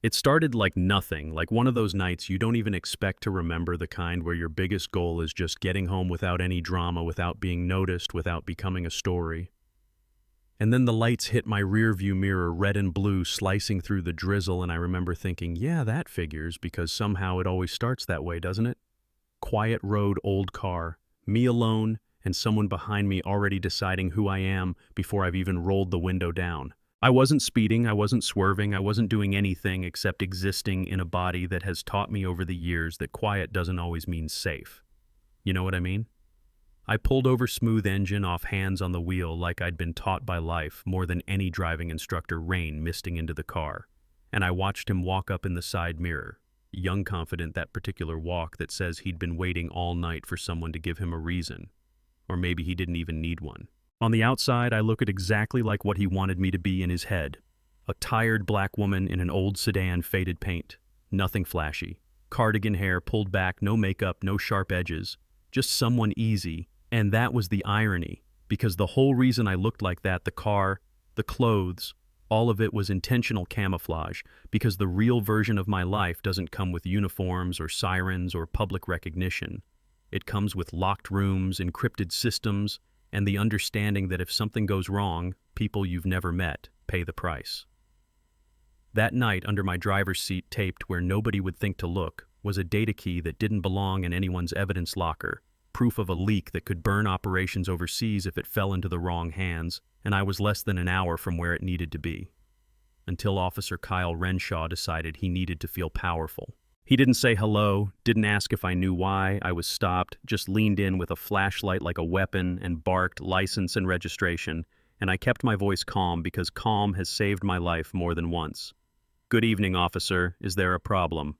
It started like nothing, like one of those nights you don't even expect to remember, the kind where your biggest goal is just getting home without any drama, without being noticed, without becoming a story. And then the lights hit my rearview mirror, red and blue, slicing through the drizzle, and I remember thinking, yeah, that figures, because somehow it always starts that way, doesn't it? Quiet road, old car, me alone, and someone behind me already deciding who I am before I've even rolled the window down. I wasn't speeding, I wasn't swerving, I wasn't doing anything except existing in a body that has taught me over the years that quiet doesn't always mean safe. You know what I mean? I pulled over, smooth engine, off hands on the wheel, like I'd been taught by life more than any driving instructor, rain misting into the car. And I watched him walk up in the side mirror, young, confident, that particular walk that says he'd been waiting all night for someone to give him a reason. Or maybe he didn't even need one. On the outside, I looked exactly like what he wanted me to be in his head. A tired black woman in an old sedan, faded paint. Nothing flashy. Cardigan hair pulled back, no makeup, no sharp edges. Just someone easy. And that was the irony, because the whole reason I looked like that, the car, the clothes, all of it was intentional camouflage, because the real version of my life doesn't come with uniforms or sirens or public recognition. It comes with locked rooms, encrypted systems, and the understanding that if something goes wrong, people you've never met pay the price. That night, under my driver's seat, taped where nobody would think to look, was a data key that didn't belong in anyone's evidence locker, proof of a leak that could burn operations overseas if it fell into the wrong hands, and I was less than an hour from where it needed to be. Until Officer Kyle Renshaw decided he needed to feel powerful. He didn't say hello, didn't ask if I knew why I was stopped, just leaned in with a flashlight like a weapon and barked license and registration, and I kept my voice calm because calm has saved my life more than once. "Good evening, officer. Is there a problem?"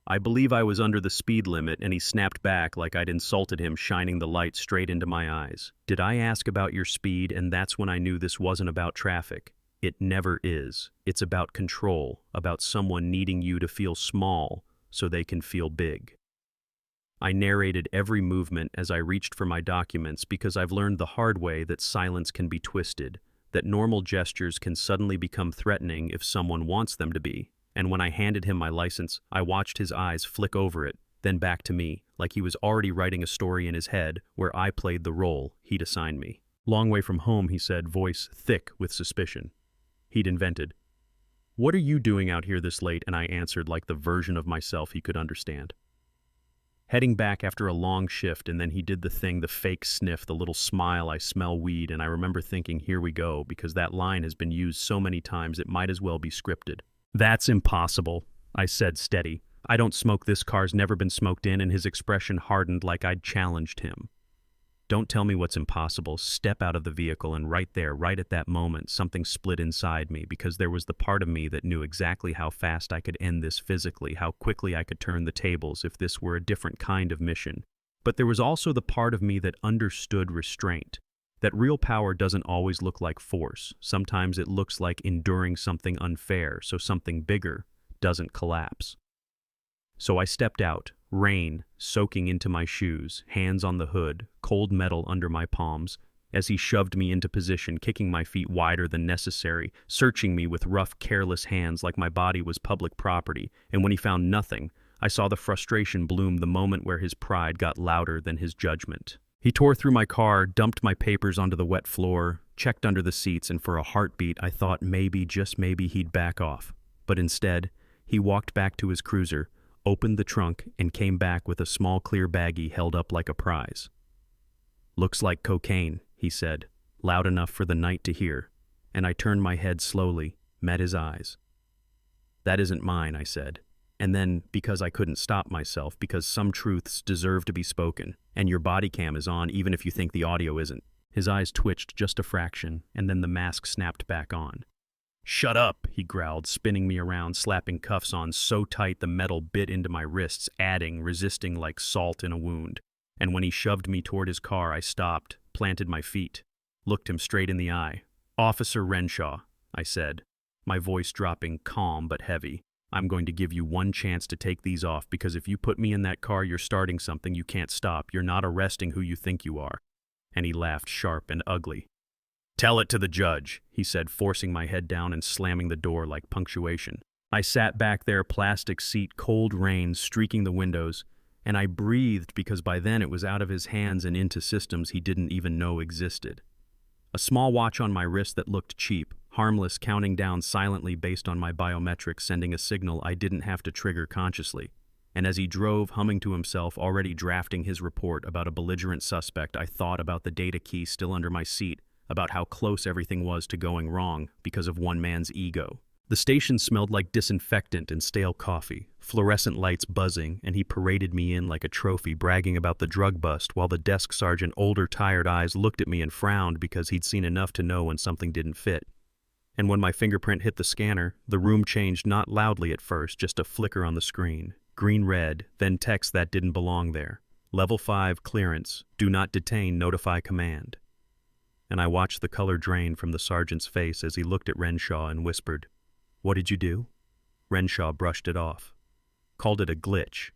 I believe I was under the speed limit, and he snapped back like I'd insulted him, shining the light straight into my eyes. "Did I ask about your speed?" And that's when I knew this wasn't about traffic. It never is. It's about control, about someone needing you to feel small so they can feel big. I narrated every movement as I reached for my documents because I've learned the hard way that silence can be twisted, that normal gestures can suddenly become threatening if someone wants them to be. And when I handed him my license, I watched his eyes flick over it, then back to me, like he was already writing a story in his head where I played the role he'd assigned me. "Long way from home," he said, voice thick with suspicion. He'd invented. "What are you doing out here this late?" And I answered like the version of myself he could understand. "Heading back after a long shift," and then he did the thing, the fake sniff, the little smile, "I smell weed," and I remember thinking, here we go, because that line has been used so many times it might as well be scripted. "That's impossible," I said, steady. "I don't smoke. This car's never been smoked in," and his expression hardened like I'd challenged him. "Don't tell me what's impossible. Step out of the vehicle," and right there, right at that moment, something split inside me, because there was the part of me that knew exactly how fast I could end this physically, how quickly I could turn the tables if this were a different kind of mission. But there was also the part of me that understood restraint, that real power doesn't always look like force. Sometimes it looks like enduring something unfair so something bigger doesn't collapse. So I stepped out, rain soaking into my shoes, hands on the hood, cold metal under my palms, as he shoved me into position, kicking my feet wider than necessary, searching me with rough, careless hands like my body was public property. And when he found nothing, I saw the frustration bloom, the moment where his pride got louder than his judgment. He tore through my car, dumped my papers onto the wet floor, checked under the seats, and for a heartbeat I thought maybe, just maybe, he'd back off. But instead, he walked back to his cruiser, opened the trunk, and came back with a small clear baggie held up like a prize. "Looks like cocaine," he said, loud enough for the night to hear, and I turned my head slowly, met his eyes. "That isn't mine," I said. And then, because I couldn't stop myself, because some truths deserve to be spoken, and your body cam is on even if you think the audio isn't. His eyes twitched just a fraction, and then the mask snapped back on. "Shut up," he growled, spinning me around, slapping cuffs on so tight the metal bit into my wrists, adding, resisting like salt in a wound. And when he shoved me toward his car, I stopped, planted my feet, looked him straight in the eye. "Officer Renshaw," I said, my voice dropping, calm but heavy. "I'm going to give you one chance to take these off, because if you put me in that car, you're starting something you can't stop. You're not arresting who you think you are." And he laughed, sharp and ugly. "Tell it to the judge," he said, forcing my head down and slamming the door like punctuation. I sat back there, plastic seat, cold rain streaking the windows, and I breathed because by then it was out of his hands and into systems he didn't even know existed. A small watch on my wrist that looked cheap, harmless, counting down silently based on my biometrics, sending a signal I didn't have to trigger consciously. And as he drove, humming to himself, already drafting his report about a belligerent suspect, I thought about the data key still under my seat, about how close everything was to going wrong because of one man's ego. The station smelled like disinfectant and stale coffee, fluorescent lights buzzing, and he paraded me in like a trophy, bragging about the drug bust, while the desk sergeant, older, tired eyes, looked at me and frowned because he'd seen enough to know when something didn't fit. And when my fingerprint hit the scanner, the room changed, not loudly at first, just a flicker on the screen. Green-red, then text that didn't belong there. Level 5 clearance, do not detain, notify command. And I watched the color drain from the sergeant's face as he looked at Renshaw and whispered, "What did you do?" Renshaw brushed it off. Called it a glitch.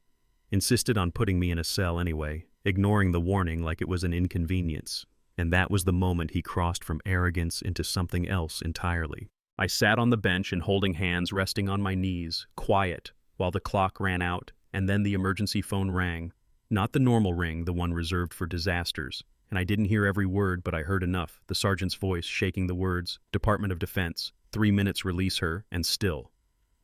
Insisted on putting me in a cell anyway, ignoring the warning like it was an inconvenience. And that was the moment he crossed from arrogance into something else entirely. I sat on the bench and holding hands, resting on my knees, quiet, while the clock ran out, and then the emergency phone rang. Not the normal ring, the one reserved for disasters. And I didn't hear every word, but I heard enough, the sergeant's voice shaking the words, Department of Defense, 3 minutes release her, and still.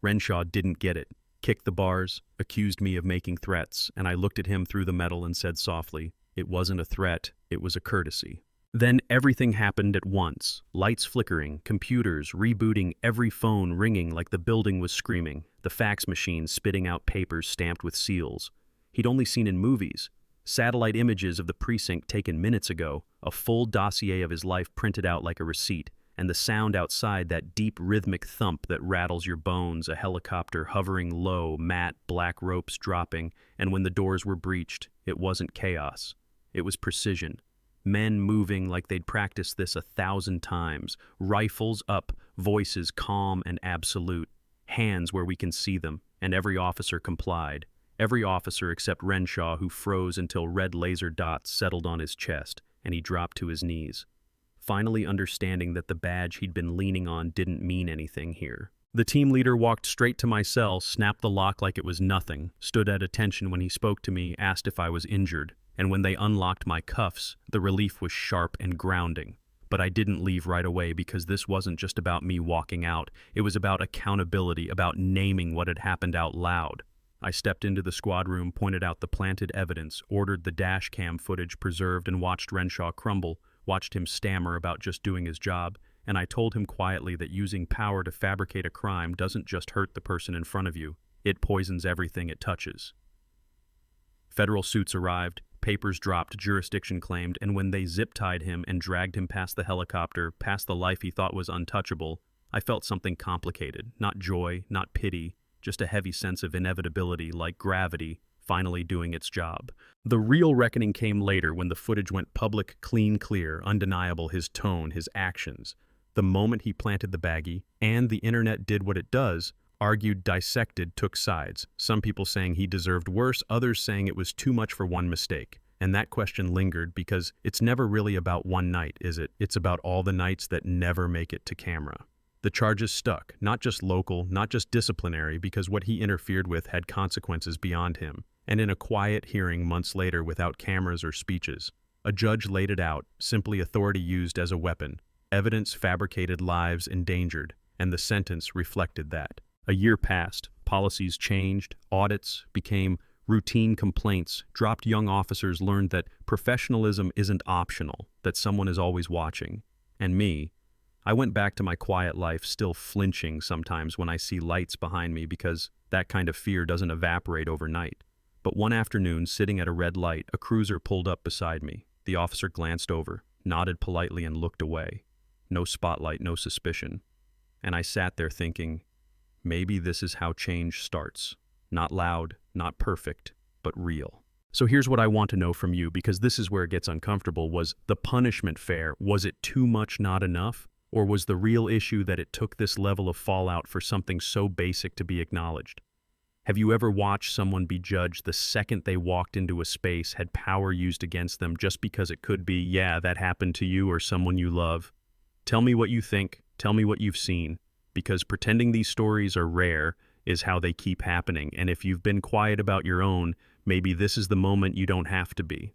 Renshaw didn't get it, kicked the bars, accused me of making threats, and I looked at him through the metal and said softly, it wasn't a threat, it was a courtesy. Then everything happened at once, lights flickering, computers rebooting, every phone ringing like the building was screaming, the fax machine spitting out papers stamped with seals he'd only seen in movies, satellite images of the precinct taken minutes ago, a full dossier of his life printed out like a receipt, and the sound outside, that deep rhythmic thump that rattles your bones, a helicopter hovering low, matte black ropes dropping, and when the doors were breached, it wasn't chaos. It was precision. Men moving like they'd practiced this 1,000 times, rifles up, voices calm and absolute, hands where we can see them, and every officer complied. Every officer except Renshaw, who froze until red laser dots settled on his chest, and he dropped to his knees, finally understanding that the badge he'd been leaning on didn't mean anything here. The team leader walked straight to my cell, snapped the lock like it was nothing, stood at attention when he spoke to me, asked if I was injured, and when they unlocked my cuffs, the relief was sharp and grounding. But I didn't leave right away because this wasn't just about me walking out. It was about accountability, about naming what had happened out loud. I stepped into the squad room, pointed out the planted evidence, ordered the dash cam footage preserved, and watched Renshaw crumble, watched him stammer about just doing his job, and I told him quietly that using power to fabricate a crime doesn't just hurt the person in front of you, it poisons everything it touches. Federal suits arrived, papers dropped, jurisdiction claimed, and when they zip-tied him and dragged him past the helicopter, past the life he thought was untouchable, I felt something complicated, not joy, not pity, just a heavy sense of inevitability, like gravity, finally doing its job. The real reckoning came later when the footage went public, clean, clear, undeniable, his tone, his actions. The moment he planted the baggie, and the internet did what it does, argued, dissected, took sides. Some people saying he deserved worse, others saying it was too much for one mistake. And that question lingered because it's never really about one night, is it? It's about all the nights that never make it to camera. The charges stuck, not just local, not just disciplinary, because what he interfered with had consequences beyond him. And in a quiet hearing months later without cameras or speeches, a judge laid it out, simply authority used as a weapon. Evidence fabricated, lives endangered, and the sentence reflected that. A year passed, policies changed, audits became routine complaints, dropped young officers learned that professionalism isn't optional, that someone is always watching. And me, I went back to my quiet life, still flinching sometimes when I see lights behind me because that kind of fear doesn't evaporate overnight. But one afternoon, sitting at a red light, a cruiser pulled up beside me. The officer glanced over, nodded politely, and looked away. No spotlight, no suspicion. And I sat there thinking, maybe this is how change starts. Not loud, not perfect, but real. So here's what I want to know from you, because this is where it gets uncomfortable. Was the punishment fair? Was it too much, not enough? Or was the real issue that it took this level of fallout for something so basic to be acknowledged? Have you ever watched someone be judged the second they walked into a space, had power used against them just because it could be, yeah, that happened to you or someone you love? Tell me what you think. Tell me what you've seen. Because pretending these stories are rare is how they keep happening. And if you've been quiet about your own, maybe this is the moment you don't have to be.